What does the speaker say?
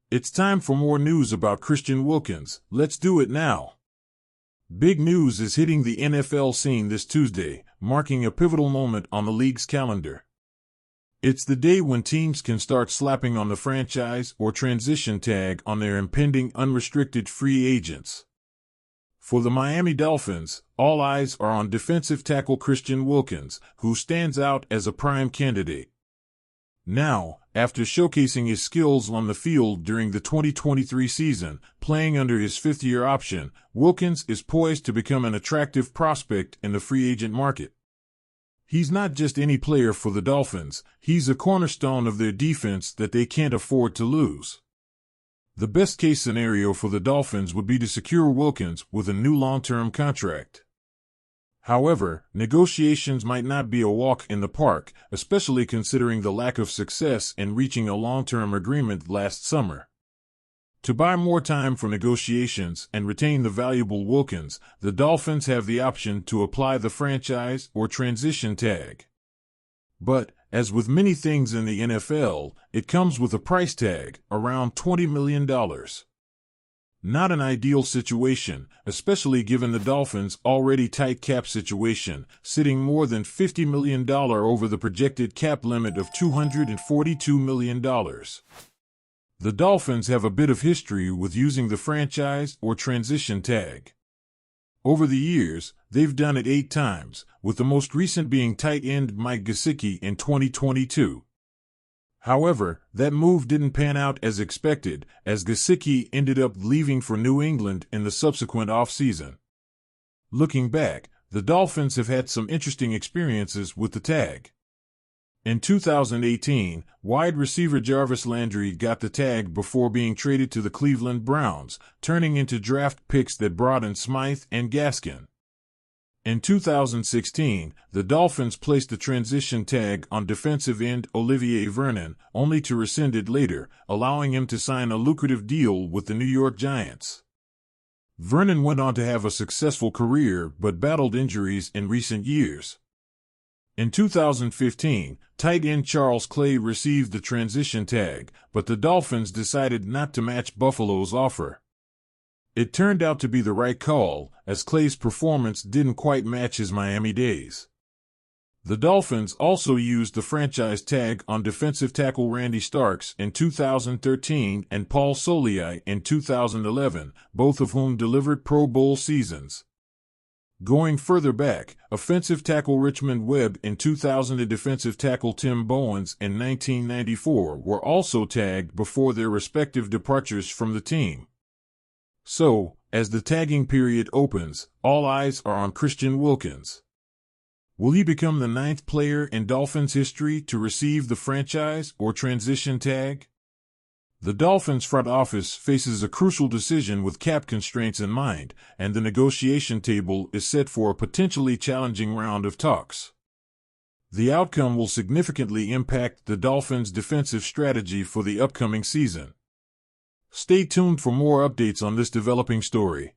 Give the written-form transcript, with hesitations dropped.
It's time for more news about Christian Wilkins. Let's do it now. Big news is hitting the NFL scene this Tuesday, marking a pivotal moment on the league's calendar. It's the day when teams can start slapping on the franchise or transition tag on their impending unrestricted free agents. For the Miami Dolphins, all eyes are on defensive tackle Christian Wilkins, who stands out as a prime candidate. Now, after showcasing his skills on the field during the 2023 season, playing under his fifth-year option, Wilkins is poised to become an attractive prospect in the free agent market. He's not just any player for the Dolphins, he's a cornerstone of their defense that they can't afford to lose. The best-case scenario for the Dolphins would be to secure Wilkins with a new long-term contract. However, negotiations might not be a walk in the park, especially considering the lack of success in reaching a long-term agreement last summer. To buy more time for negotiations and retain the valuable Wilkins, the Dolphins have the option to apply the franchise or transition tag. But, as with many things in the NFL, it comes with a price tag, around $20 million. Not an ideal situation, especially given the Dolphins' already tight cap situation, sitting more than $50 million over the projected cap limit of $242 million. The Dolphins have a bit of history with using the franchise or transition tag. Over the years, they've done it 8 times, with the most recent being tight end Mike Gesicki in 2022. However, that move didn't pan out as expected, as Gesicki ended up leaving for New England in the subsequent offseason. Looking back, the Dolphins have had some interesting experiences with the tag. In 2018, wide receiver Jarvis Landry got the tag before being traded to the Cleveland Browns, turning into draft picks that brought in Smythe and Gaskin. In 2016, the Dolphins placed the transition tag on defensive end Olivier Vernon, only to rescind it later, allowing him to sign a lucrative deal with the New York Giants. Vernon went on to have a successful career but battled injuries in recent years. In 2015, tight end Charles Clay received the transition tag, but the Dolphins decided not to match Buffalo's offer. It turned out to be the right call, as Clay's performance didn't quite match his Miami days. The Dolphins also used the franchise tag on defensive tackle Randy Starks in 2013 and Paul Soliai in 2011, both of whom delivered Pro Bowl seasons. Going further back, offensive tackle Richmond Webb in 2000 and defensive tackle Tim Bowens in 1994 were also tagged before their respective departures from the team. So, as the tagging period opens, all eyes are on Christian Wilkins. Will he become the 9th player in Dolphins history to receive the franchise or transition tag? The Dolphins front office faces a crucial decision with cap constraints in mind, and the negotiation table is set for a potentially challenging round of talks. The outcome will significantly impact the Dolphins' defensive strategy for the upcoming season. Stay tuned for more updates on this developing story.